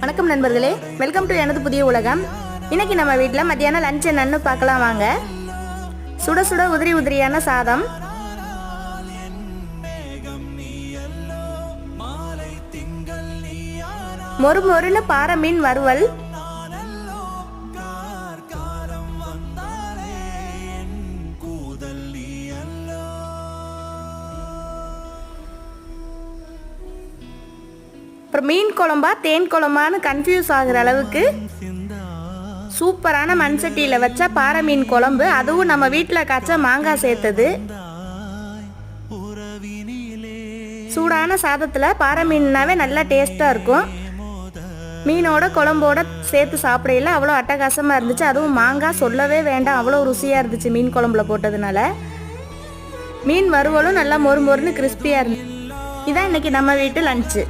வணக்கம் நண்பர்களே, welcome to எனது புதிய உலகம். இன்னைக்கு நம்ம வீட்டில் மத்தியானம் லஞ்ச் என்னன்னு பார்க்கலாம் வாங்க. சுட சுட உதிரி உதிரியான சாதம், மொறு மொறுன்னு பாறை மீன் வறுவல், அப்புறம் மீன் குழம்பா தேன் குழம்பான்னு கன்ஃபியூஸ் ஆகுற அளவுக்கு சூப்பரான மண் சட்டியில் வச்ச பாறை மீன் குழம்பு, அதுவும் நம்ம வீட்டில் காய்ச்ச மாங்காய் சேர்த்தது. சூடான சாதத்தில் பாறை மீன்னாவே நல்லா டேஸ்ட்டாக இருக்கும். மீனோட குழம்போட சேர்த்து சாப்பிடையில அவ்வளோ அட்டகாசமாக இருந்துச்சு. அதுவும் மாங்காய் சொல்லவே வேண்டாம், அவ்வளோ ருசியாக இருந்துச்சு மீன் குழம்புல போட்டதுனால. மீன் வறுவலும் நல்லா மொறு மொறுன்னு கிறிஸ்பியாக இருந்துச்சு. இதான் இன்னைக்கு நம்ம வீட்டு லஞ்சு.